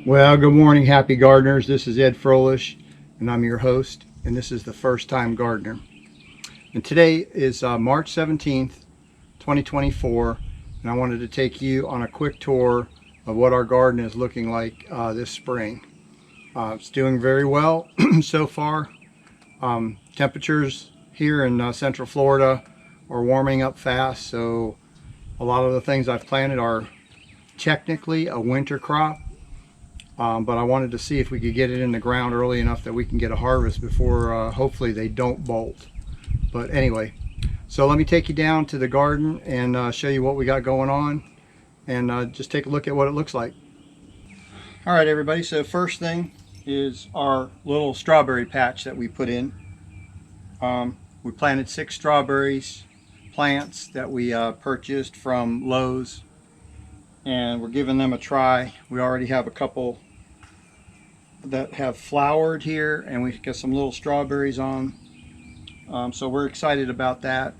Well, good morning, happy gardeners. This is Ed Froelich, and I'm your host, and this is the First Time Gardener. And today is March 17th, 2024, and I wanted to take you on a quick tour of what our garden is looking like this spring. It's doing very well so far. Temperatures here in Central Florida are warming up fast, so a lot of the things I've planted are technically a winter crop. But I wanted to see if we could get it in the ground early enough that we can get a harvest before hopefully they don't bolt. But anyway, so let me take you down to the garden and show you what we got going on, and just take a look at what it looks like. All right, everybody, so first thing is our little strawberry patch that we put in. We planted 6 strawberries plants that we purchased from Lowe's, and we're giving them a try. We already have a couple that have flowered here, and we've got some little strawberries on, so we're excited about that.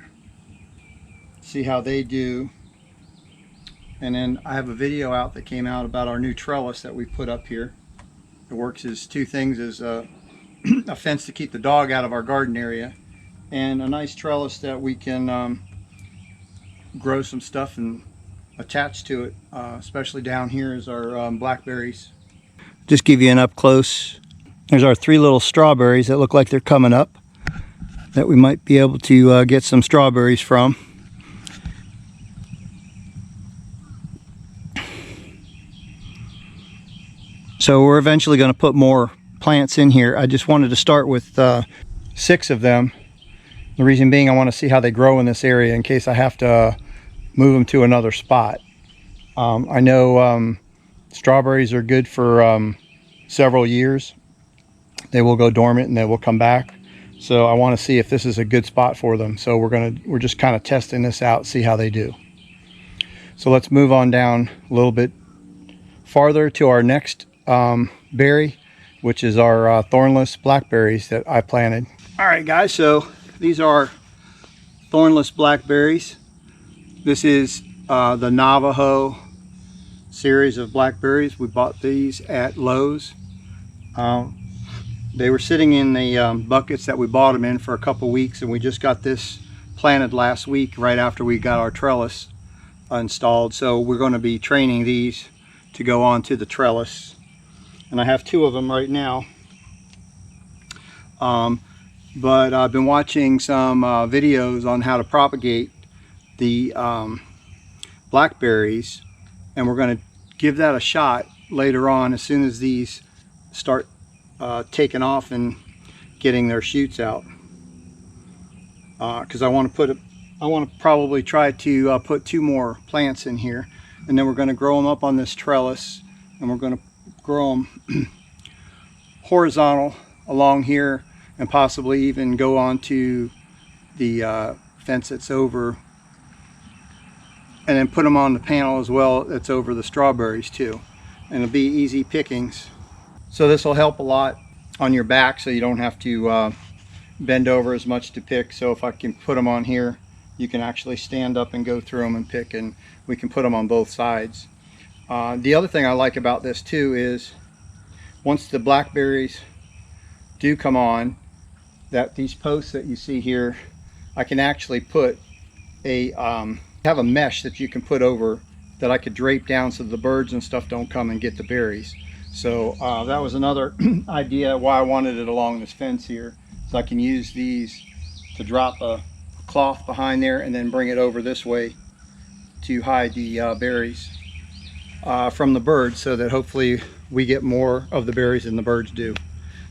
See how they do. And then I have a video out that came out about our new trellis that we put up here. It works as 2 things: as a fence to keep the dog out of our garden area, and a nice trellis that we can grow some stuff and attach to it. Especially down here is our blackberries. Just give you an up close. There's our 3 little strawberries that look like they're coming up, that we might be able to get some strawberries from. So we're eventually going to put more plants in here. I just wanted to start with 6 of them. The reason being, I want to see how they grow in this area in case I have to move them to another spot. I know strawberries are good for several years. They will go dormant and they will come back. So I want to see if this is a good spot for them. So we're just kind of testing this out, see how they do. So let's move on down a little bit farther to our next berry, which is our thornless blackberries that I planted. All right, guys, so these are thornless blackberries. This is the Navajo series of blackberries. We bought these at Lowe's. They were sitting in the buckets that we bought them in for a couple weeks, and we just got this planted last week right after we got our trellis installed. So we're going to be training these to go on to the trellis, and I have 2 of them right now. But I've been watching some videos on how to propagate the blackberries, and we're going to give that a shot later on as soon as these start taking off and getting their shoots out, because I want to probably try to put 2 more plants in here, and then we're going to grow them up on this trellis, and we're going to grow them horizontal along here, and possibly even go onto the fence that's over, and then put them on the panel as well that's over the strawberries too, and it'll be easy pickings. So this will help a lot on your back, so you don't have to bend over as much to pick. So if I can put them on here, you can actually stand up and go through them and pick, and we can put them on both sides. The other thing I like about this too is once the blackberries do come on, that these posts that you see here, I can actually put a have a mesh that you can put over, that I could drape down so the birds and stuff don't come and get the berries. So that was another idea why I wanted it along this fence here, so I can use these to drop a cloth behind there and then bring it over this way to hide the berries from the birds, so that hopefully we get more of the berries than the birds do.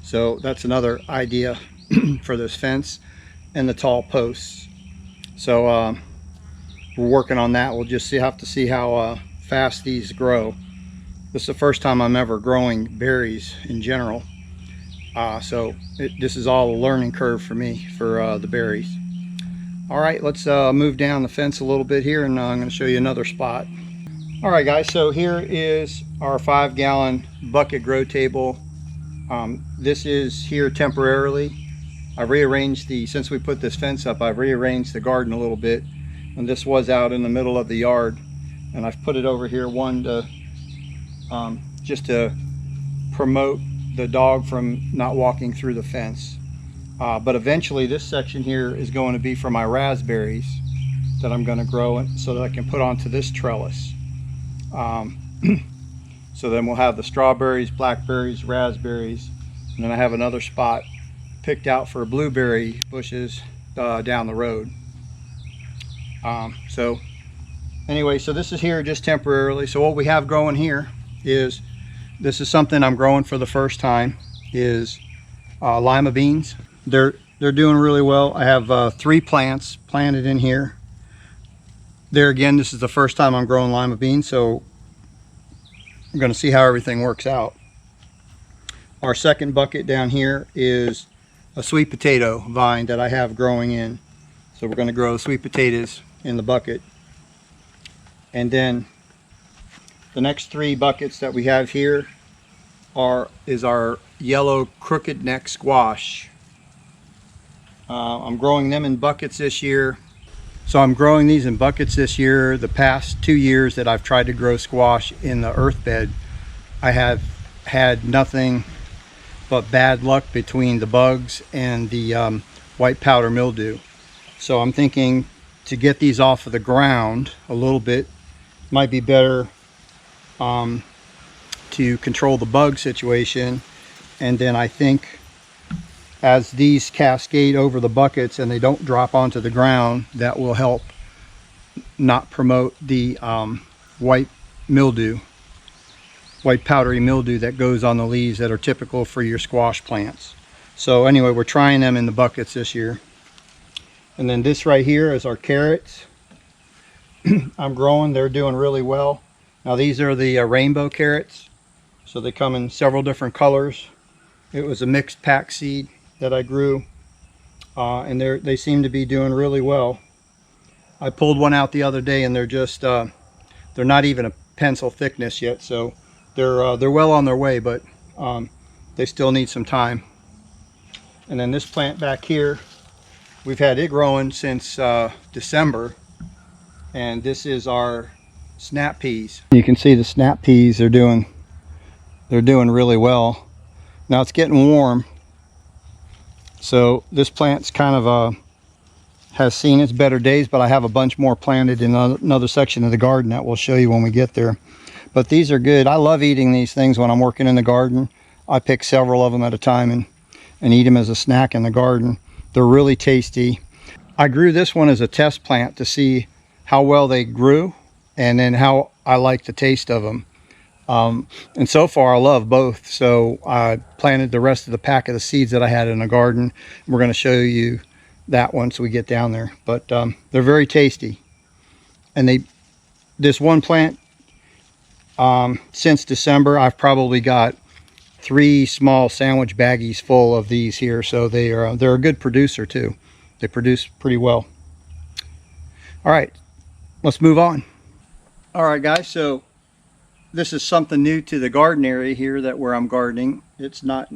So that's another idea for this fence and the tall posts. So we're working on that. We'll just have to see how fast these grow. This is the first time I'm ever growing berries in general, so this is all a learning curve for me for the berries. All right, let's move down the fence a little bit here, and I'm going to show you another spot. All right, guys, so here is our 5-gallon bucket grow table. This is here temporarily. I rearranged since we put this fence up, I've rearranged the garden a little bit, and this was out in the middle of the yard, and I've put it over here, one to just to promote the dog from not walking through the fence. But eventually this section here is going to be for my raspberries that I'm going to grow so that I can put onto this trellis. So then we'll have the strawberries, blackberries, raspberries, and then I have another spot picked out for blueberry bushes down the road. So anyway, so this is here just temporarily. So what we have growing here is, this is something I'm growing for the first time, is lima beans. They're doing really well. I have 3 plants planted in here. There again, this is the first time I'm growing lima beans, so I'm going to see how everything works out. Our second bucket down here is a sweet potato vine that I have growing in. So we're going to grow sweet potatoes in the bucket. And then the next 3 buckets that we have here is our yellow crooked neck squash. I'm growing them in buckets this year. So I'm growing these in buckets this year. The past 2 years that I've tried to grow squash in the earth bed, I have had nothing but bad luck between the bugs and the white powder mildew. So I'm thinking to get these off of the ground a little bit, might be better to control the bug situation. And then I think as these cascade over the buckets and they don't drop onto the ground, that will help not promote the white powdery mildew that goes on the leaves that are typical for your squash plants. So anyway, we're trying them in the buckets this year. And then this right here is our carrots. I'm growing, they're doing really well. Now these are the rainbow carrots. So they come in several different colors. It was a mixed pack seed that I grew, and they seem to be doing really well. I pulled one out the other day and they're just they're not even a pencil thickness yet, so they're well on their way, but they still need some time. And then this plant back here, we've had it growing since December, and this is our snap peas. You can see the snap peas, they're doing really well. Now it's getting warm, so this plant's kind of has seen its better days, but I have a bunch more planted in another section of the garden that we'll show you when we get there. But these are good. I love eating these things when I'm working in the garden. I pick several of them at a time and eat them as a snack in the garden. They're really tasty. I grew this one as a test plant to see how well they grew and then how I like the taste of them. And so far I love both. So I planted the rest of the pack of the seeds that I had in the garden. We're going to show you that once we get down there. But they're very tasty. And this one plant, since December, I've probably got 3 small sandwich baggies full of these here. So they're a good producer too. They produce pretty well. All right, let's move on. All right, guys, so this is something new to the garden area here where I'm gardening. It's not,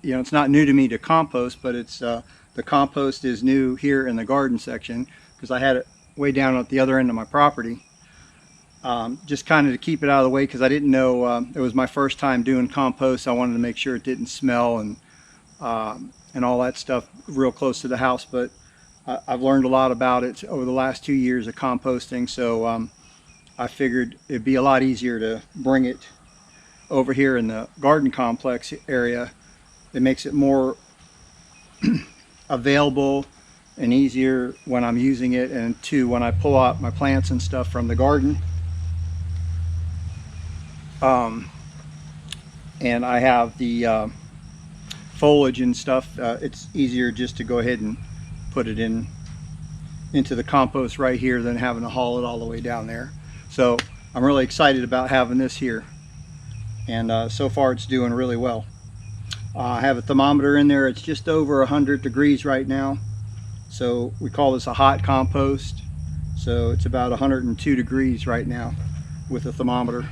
it's not new to me to compost, but it's the compost is new here in the garden section because I had it way down at the other end of my property. Just kind of to keep it out of the way because I didn't know it was my first time doing compost. I wanted to make sure it didn't smell and all that stuff real close to the house. But I've learned a lot about it over the last 2 years of composting. So I figured it'd be a lot easier to bring it over here in the garden complex area. It makes it more available and easier when I'm using it, and two, when I pull out my plants and stuff from the garden. And I have the foliage and stuff, it's easier just to go ahead and put it into the compost right here than having to haul it all the way down there. So I'm really excited about having this here, and so far it's doing really well. I have a thermometer in there. It's just over 100 degrees right now, so we call this a hot compost. So it's about 102 degrees right now with the thermometer.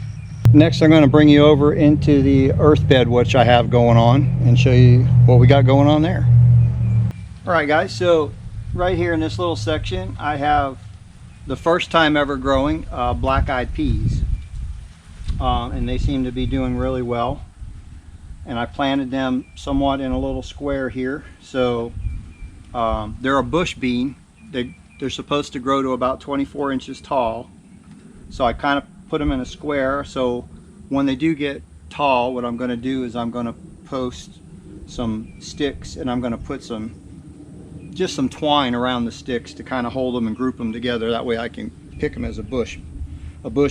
Next, I'm going to bring you over into the earth bed which I have going on and show you what we got going on there. All right, guys, so right here in this little section I have the first time ever growing black-eyed peas, and they seem to be doing really well. and I planted them somewhat in a little square here. So they're a bush bean. They're supposed to grow to about 24 inches tall. So I kind of put them in a square. So when they do get tall, what I'm going to do is I'm going to post some sticks, and I'm going to put just some twine around the sticks to kind of hold them and group them together. That way I can pick them as a bush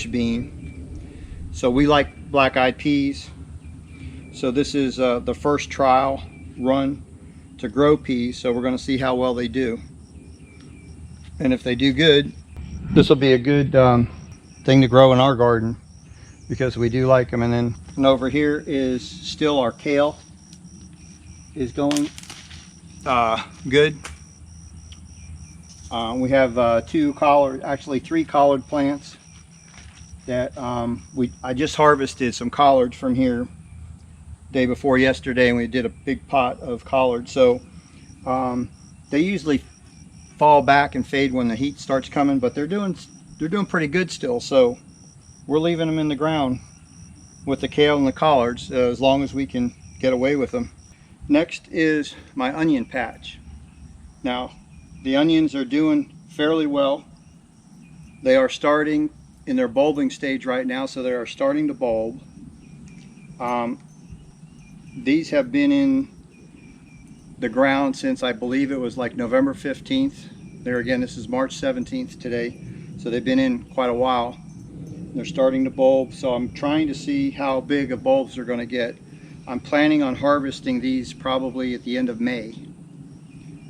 bean. So we like black-eyed peas. So this is the first trial run to grow peas. So we're going to see how well they do. And if they do good, this will be a good thing to grow in our garden, because we do like them. And over here is still our kale is going good. We have three collard plants that I just harvested some collards from here day before yesterday, and we did a big pot of collards. So they usually fall back and fade when the heat starts coming, but they're doing pretty good still. So we're leaving them in the ground with the kale and the collards as long as we can get away with them. Next is my onion patch. Now the onions are doing fairly well. They are starting in their bulbing stage right now, so they are starting to bulb. These have been in the ground since, I believe it was like November 15th. There again, this is March 17th today, so they've been in quite a while. They're starting to bulb, so I'm trying to see how big of bulbs they're going to get. I'm planning on harvesting these probably at the end of May.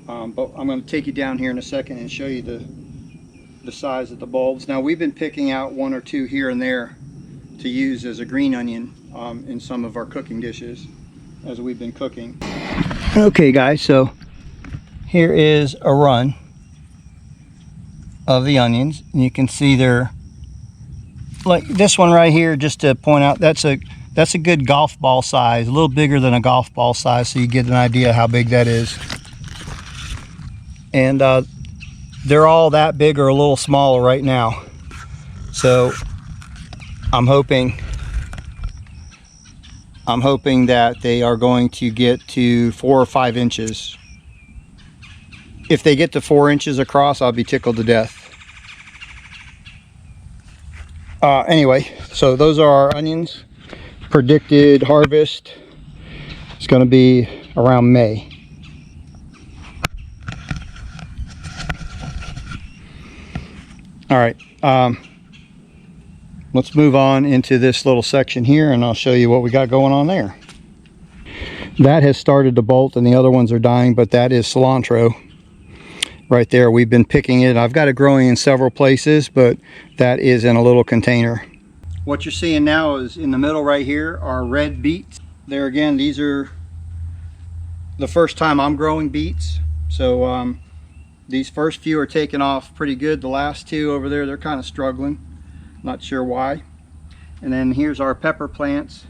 But I'm going to take you down here in a second and show you the size of the bulbs. Now we've been picking out one or two here and there to use as a green onion in some of our cooking dishes as we've been cooking. Okay guys, so here is a run of the onions, and you can see they're like this one right here. Just to point out, that's a good golf ball size, a little bigger than a golf ball size, so you get an idea how big that is. And they're all that big or a little smaller right now. So I'm hoping that they are going to get to 4 or 5 inches. If they get to 4 inches across, I'll be tickled to death. Anyway, so those are our onions. Predicted harvest is going to be around May. All right, let's move on into this little section here, and I'll show you what we got going on there. That has started to bolt, and the other ones are dying, but that is cilantro right there. We've been picking it. I've got it growing in several places, but that is in a little container. What you're seeing now is in the middle right here are red beets. There again, these are the first time I'm growing beets. So these first few are taking off pretty good. The last two over there, they're kind of struggling. Not sure why. And then here's our pepper plants.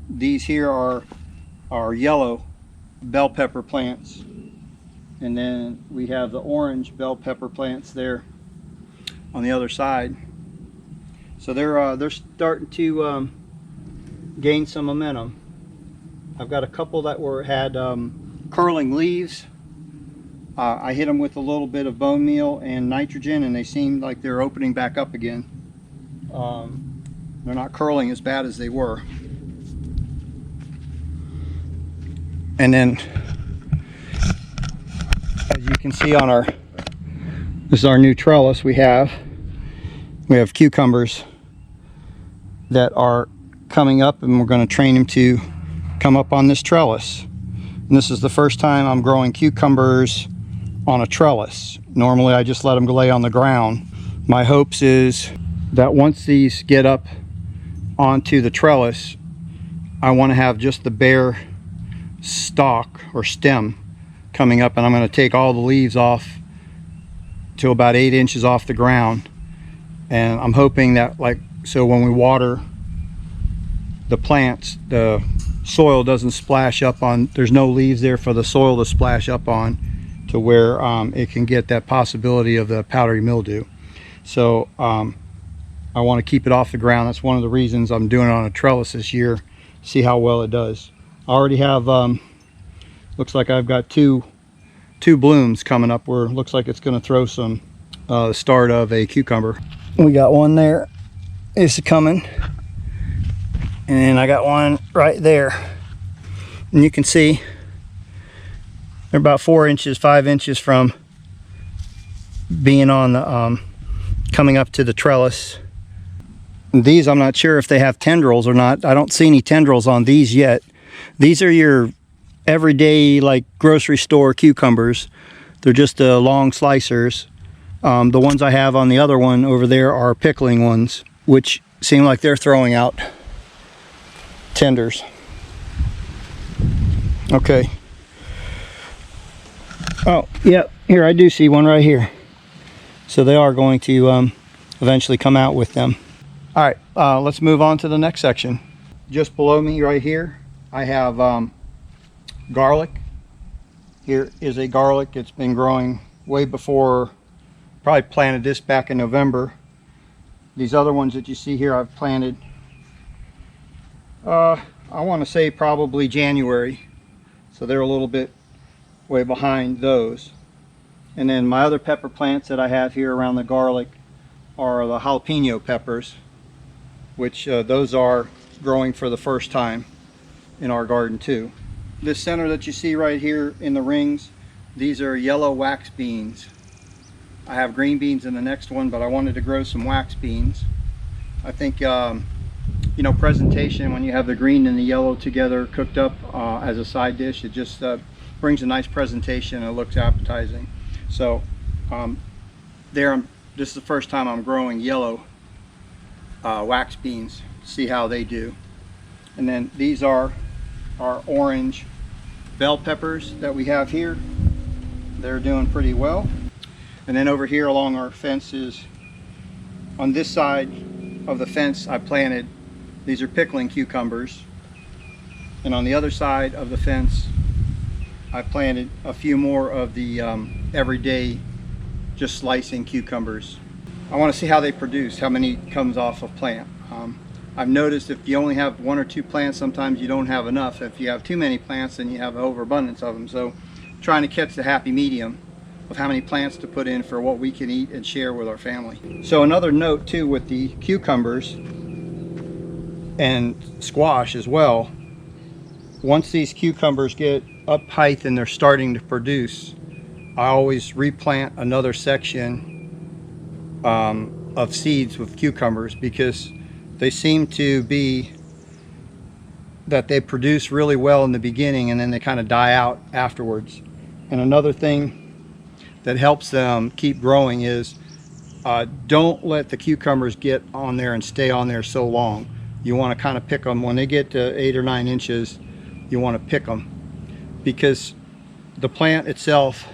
These here are our yellow bell pepper plants. And then we have the orange bell pepper plants there on the other side. So they're starting to gain some momentum. I've got a couple that had curling leaves. I hit them with a little bit of bone meal and nitrogen, and they seem like they're opening back up again. They're not curling as bad as they were. And then, as you can see on this is our new trellis we have cucumbers that are coming up, and we're going to train them to come up on this trellis. And this is the first time I'm growing cucumbers on a trellis. Normally I just let them lay on the ground. My hopes is that once these get up onto the trellis, I want to have just the bare stalk or stem coming up, and I'm going to take all the leaves off to about 8 inches off the ground. And I'm hoping that, so when we water the plants, the soil doesn't splash up on, there's no leaves there for the soil to splash up on, to where it can get that possibility of the powdery mildew. So I want to keep it off the ground. That's one of the reasons I'm doing it on a trellis this year, see how well it does. I already have, looks like I've got two blooms coming up where it looks like it's going to throw some start of a cucumber. We got one there, it's coming, and I got one right there, and you can see they're about 4 inches, 5 inches from being on the coming up to the trellis. And these, I'm not sure if they have tendrils or not. I don't see any tendrils on these yet. These are your everyday, like, grocery store cucumbers. They're just long slicers. The ones I have on the other one over there are pickling ones, which seem like they're throwing out tenders. Okay. Oh, yeah, here, I do see one right here. So they are going to eventually come out with them. All right, let's move on to the next section. Just below me right here, I have garlic. Here is a garlic. It's been growing way before, probably planted this back in November. These other ones that you see here I've planted, I want to say probably January. So they're a little bit way behind those. And then my other pepper plants that I have here around the garlic are the jalapeno peppers, which those are growing for the first time in our garden too. This center that you see right here in the rings, these are yellow wax beans. I have green beans in the next one, but I wanted to grow some wax beans. I think you know, presentation, when you have the green and the yellow together cooked up as a side dish, it just brings a nice presentation and it looks appetizing. So this is the first time I'm growing yellow wax beans. See how they do. And then these are our orange bell peppers that we have here. They're doing pretty well. And then over here along our fences, on this side of the fence, I planted, these are pickling cucumbers. And on the other side of the fence, I planted a few more of the everyday just slicing cucumbers. I want to see how they produce, how many comes off of plant. I've noticed if you only have 1 or 2 plants, sometimes you don't have enough. If you have too many plants, then you have an overabundance of them. So trying to catch the happy medium of how many plants to put in for what we can eat and share with our family. So another note too with the cucumbers and squash as well, once these cucumbers get up height and they're starting to produce, I always replant another section of seeds with cucumbers, because they seem to be that they produce really well in the beginning and then they kind of die out afterwards. And another thing that helps them keep growing is don't let the cucumbers get on there and stay on there so long. You want to kind of pick them when they get to 8 or 9 inches. You want to pick them, because the plant itself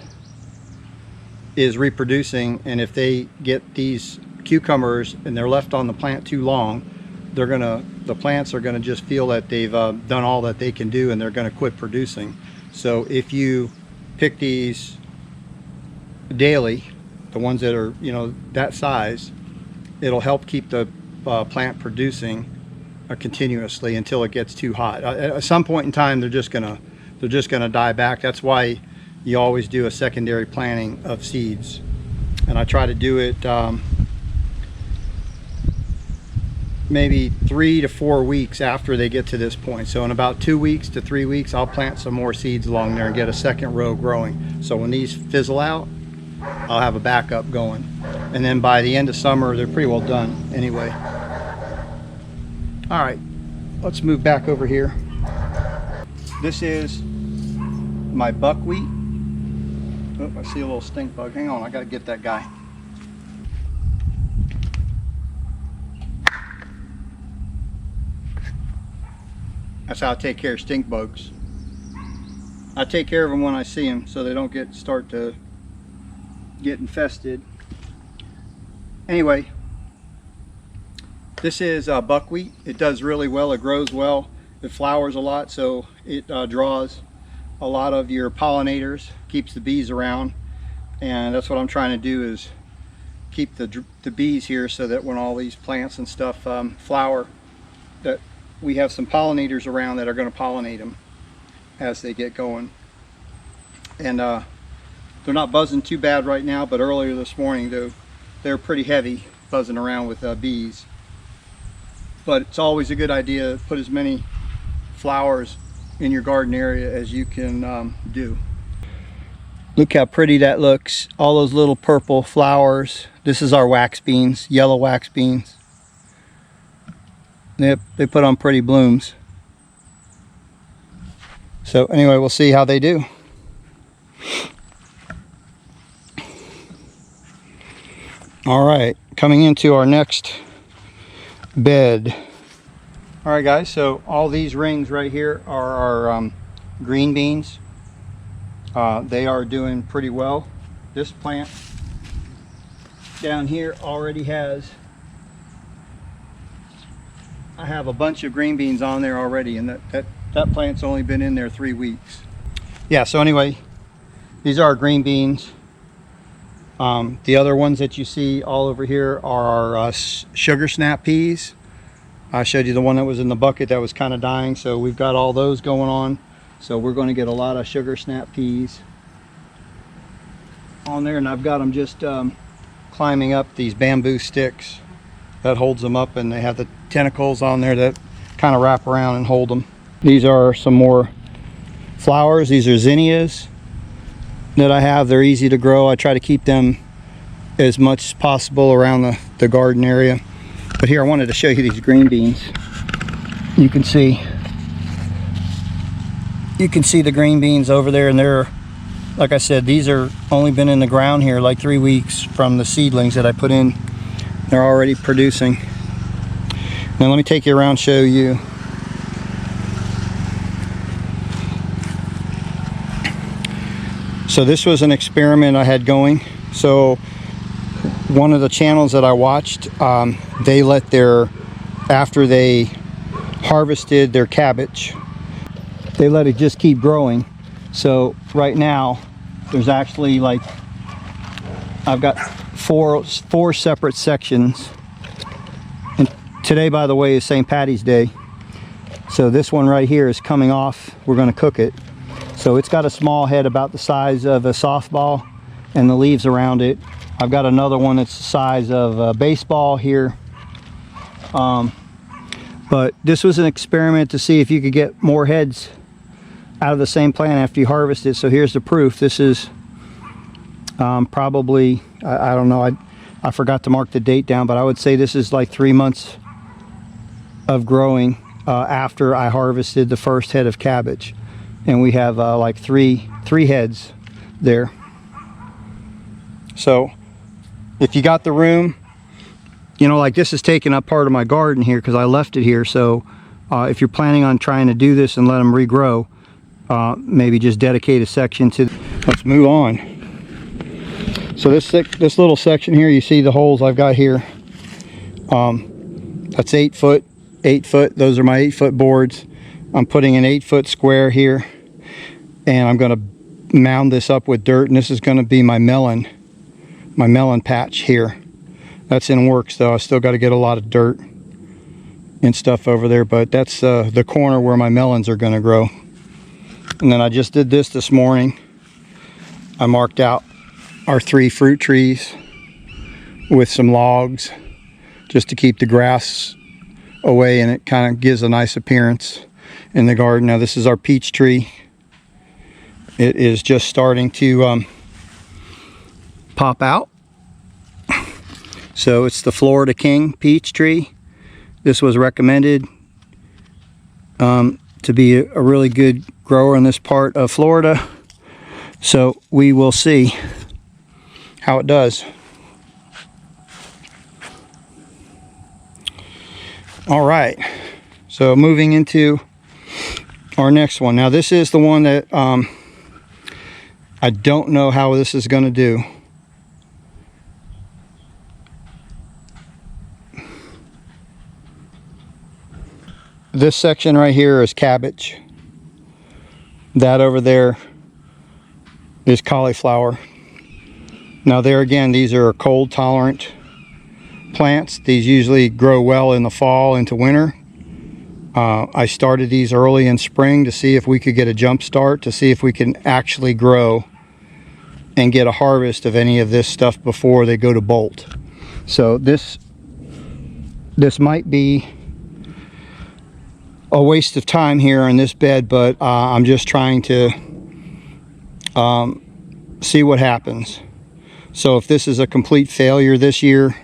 is reproducing, and if they get these cucumbers and they're left on the plant too long, the plants are gonna just feel that they've done all that they can do, and they're gonna quit producing. So if you pick these daily, the ones that are, you know, that size, it'll help keep the plant producing continuously until it gets too hot. At some point in time, they're just gonna die back. That's why you always do a secondary planting of seeds, and I try to do it maybe 3 to 4 weeks after they get to this point. So in about 2 weeks to 3 weeks, I'll plant some more seeds along there and get a second row growing. So when these fizzle out, I'll have a backup going. And then by the end of summer, they're pretty well done anyway. All right, let's move back over here. This is my buckwheat. Oh, I see a little stink bug. Hang on, I gotta get that guy. That's how I take care of stink bugs. I take care of them when I see them so they don't start to get infested. Anyway, this is buckwheat. It does really well. It grows well. It flowers a lot, so it draws a lot of your pollinators, keeps the bees around, and that's what I'm trying to do, is keep the bees here so that when all these plants and stuff flower, that we have some pollinators around that are going to pollinate them as they get going. And they're not buzzing too bad right now, but earlier this morning they're pretty heavy buzzing around with bees. But it's always a good idea to put as many flowers in your garden area as you can do. Look how pretty that looks. All those little purple flowers. This is our wax beans, yellow wax beans. Yep, they put on pretty blooms. So anyway, we'll see how they do. All right, coming into our next bed. All right guys, so all these rings right here are our green beans. They are doing pretty well. This plant down here already has, I have a bunch of green beans on there already, and that plant's only been in there 3 weeks. Yeah, so anyway, these are our green beans. The other ones that you see all over here are our sugar snap peas. I showed you the one that was in the bucket that was kind of dying, so we've got all those going on. So we're going to get a lot of sugar snap peas on there, and I've got them just climbing up these bamboo sticks that holds them up, and they have the tentacles on there that kind of wrap around and hold them. These are some more flowers. These are zinnias that I have. They're easy to grow. I try to keep them as much as possible around the garden area. But here I wanted to show you these green beans. You can see the green beans over there, and they're, like I said, these are only been in the ground here like 3 weeks from the seedlings that I put in. They're already producing. Now let me take you around, show you. So this was an experiment I had going. So one of the channels that I watched, they let after they harvested their cabbage, they let it just keep growing. So right now there's actually, like, I've got four separate sections. And today, by the way, is St. Patty's Day. So this one right here is coming off. We're going to cook it. So it's got a small head about the size of a softball, and the leaves around it. I've got another one that's the size of a baseball here. But this was an experiment to see if you could get more heads out of the same plant after you harvest it. So here's the proof. This is probably, I don't know, I forgot to mark the date down, but I would say this is like 3 months of growing after I harvested the first head of cabbage. And we have like three heads there. So if you got the room, you know, like this is taking up part of my garden here because I left it here. So if you're planning on trying to do this and let them regrow, maybe just dedicate a section to. Let's move on. So this little section here, you see the holes I've got here. That's 8 foot. Those are my 8-foot boards. I'm putting an 8-foot square here, and I'm going to mound this up with dirt, and this is going to be my melon patch here. That's in works though. I still got to get a lot of dirt and stuff over there, but that's the corner where my melons are going to grow. And then I just did this morning. I marked out our 3 fruit trees with some logs just to keep the grass away, and it kind of gives a nice appearance in the garden. Now this is our peach tree. It is just starting to pop out. So it's the Florida King peach tree. This was recommended to be a really good grower in this part of Florida. So we will see how it does. All right, so moving into our next one. Now this is the one that I don't know how this is going to do. This section right here is cabbage. That over there is cauliflower. Now there again, these are cold tolerant plants. These usually grow well in the fall into winter. I started these early in spring to see if we could get a jump start, to see if we can actually grow and get a harvest of any of this stuff before they go to bolt. So this might be a waste of time here in this bed, but I'm just trying to see what happens. So if this is a complete failure this year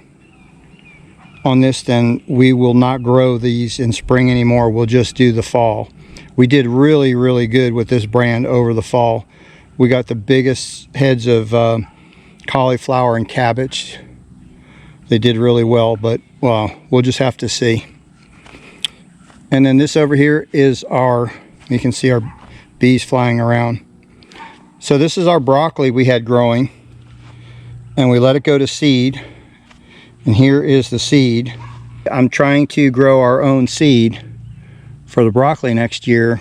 on this, then we will not grow these in spring anymore. We'll just do the fall. We did really, really good with this brand over the fall. We got the biggest heads of cauliflower and cabbage. They did really well, but well, we'll just have to see. And then this over here is our, you can see our bees flying around. So this is our broccoli we had growing, and we let it go to seed. And here is the seed. I'm trying to grow our own seed for the broccoli next year,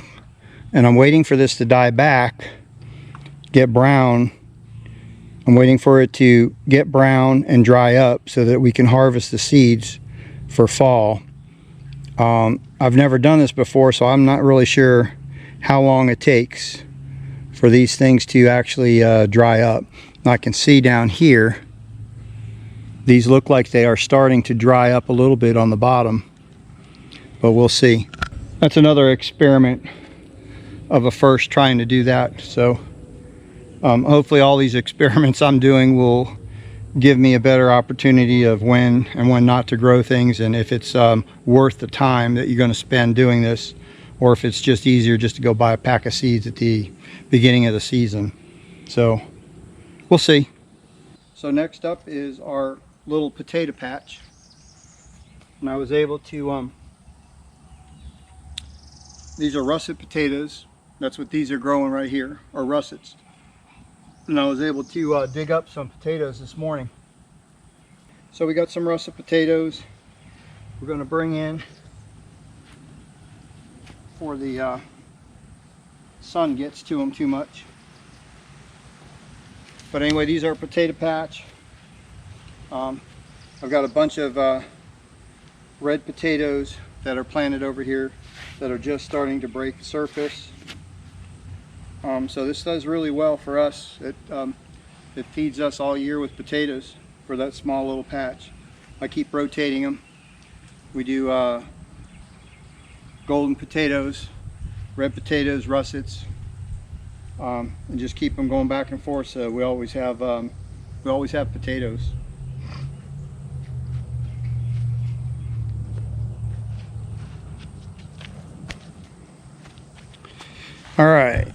and I'm waiting for this to die back, get brown. I'm waiting for it to get brown and dry up so that we can harvest the seeds for fall. I've never done this before, so I'm not really sure how long it takes for these things to actually dry up. I can see down here, these look like they are starting to dry up a little bit on the bottom, but we'll see. That's another experiment of a first trying to do that. So hopefully all these experiments I'm doing will give me a better opportunity of when and when not to grow things, and if it's worth the time that you're going to spend doing this, or if it's just easier just to go buy a pack of seeds at the beginning of the season. So we'll see. So next up is our little potato patch, and I was able to these are russet potatoes. That's what these are growing right here, are russets. And I was able to dig up some potatoes this morning. So we got some russet potatoes we're going to bring in before the sun gets to them too much. But anyway, these are a potato patch. I've got a bunch of red potatoes that are planted over here that are just starting to break the surface. So this does really well for us. It feeds us all year with potatoes for that small little patch. I keep rotating them. We do golden potatoes, red potatoes, russets, and just keep them going back and forth. So we always have potatoes. All right.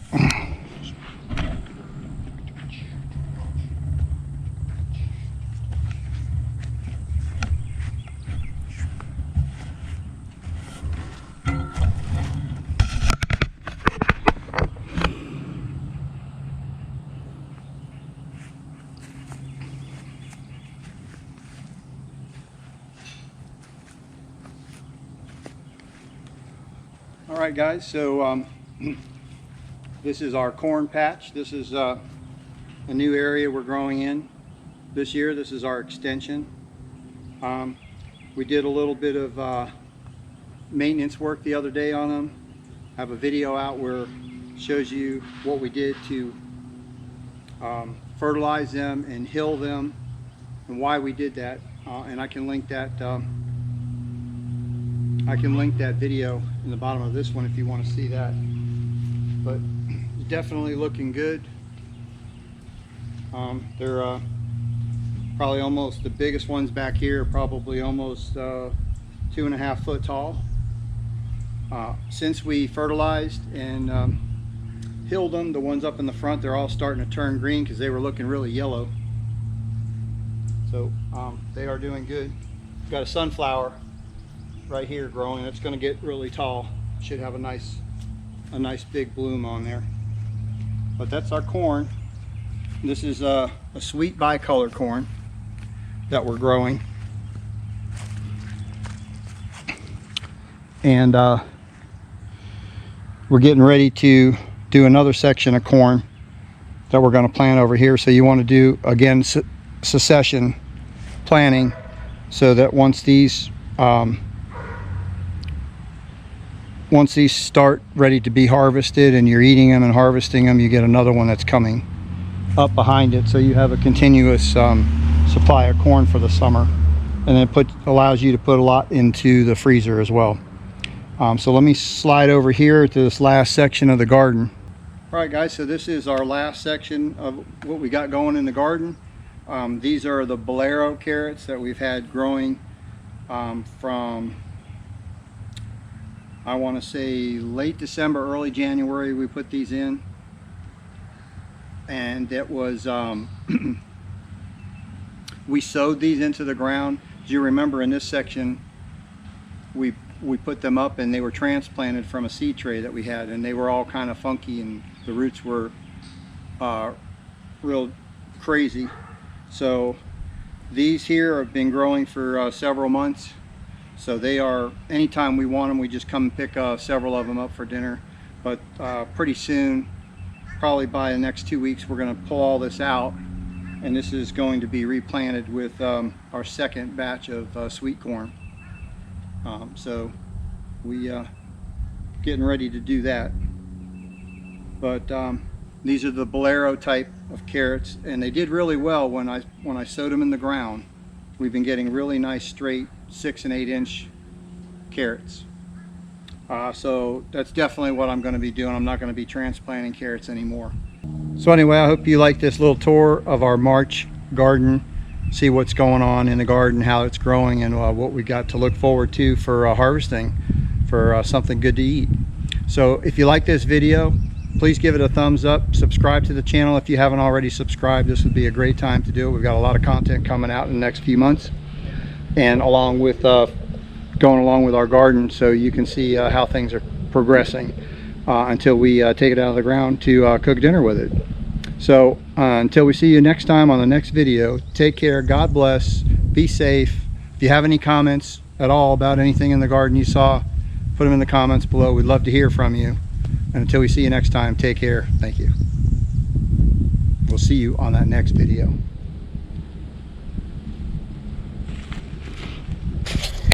All right, guys, so this is our corn patch. This is a new area we're growing in this year. This is our extension. We did a little bit of maintenance work the other day on them. I have a video out where it shows you what we did to fertilize them and hill them and why we did that. And I can link that video in the bottom of this one if you want to see that. But it's definitely looking good. They're probably almost, the biggest ones back here are probably almost 2.5 foot tall. Since we fertilized and hilled them, the ones up in the front, they're all starting to turn green because they were looking really yellow. So they are doing good. We've got a sunflower right here growing. It's going to get really tall. Should have a nice big bloom on there. But that's our corn. This is a sweet bicolor corn that we're growing, and we're getting ready to do another section of corn that we're going to plant over here. So you want to do, again, succession planting, so that once these once these start ready to be harvested and you're eating them and harvesting them, you get another one that's coming up behind it, so you have a continuous supply of corn for the summer. And then allows you to put a lot into the freezer as well. So let me slide over here to this last section of the garden. All right guys, so this is our last section of what we got going in the garden. These are the Bolero carrots that we've had growing from, I want to say, late December, early January we put these in. And it was, we sowed these into the ground. As you remember, in this section, we put them up and they were transplanted from a seed tray that we had, and they were all kind of funky and the roots were real crazy. So these here have been growing for several months. So they are, anytime we want them, we just come and pick several of them up for dinner. But pretty soon, probably by the next 2 weeks, we're going to pull all this out, and this is going to be replanted with our second batch of sweet corn. So we getting ready to do that. But these are the Bolero type of carrots, and they did really well when I sowed them in the ground. We've been getting really nice straight 6 and 8 inch carrots. So that's definitely what I'm going to be doing. I'm not going to be transplanting carrots anymore. So anyway, I hope you like this little tour of our March garden. See what's going on in the garden, how it's growing, and what we got to look forward to for harvesting for something good to eat. So if you like this video, please give it a thumbs up. Subscribe to the channel if you haven't already subscribed. This would be a great time to do it. We've got a lot of content coming out in the next few months, and along with going along with our garden, so you can see how things are progressing until we take it out of the ground to cook dinner with it. So until we see you next time on the next video, take care, God bless, be safe. If you have any comments at all about anything in the garden you saw, put them in the comments below. We'd love to hear from you. And until we see you next time, take care. Thank you. We'll see you on that next video.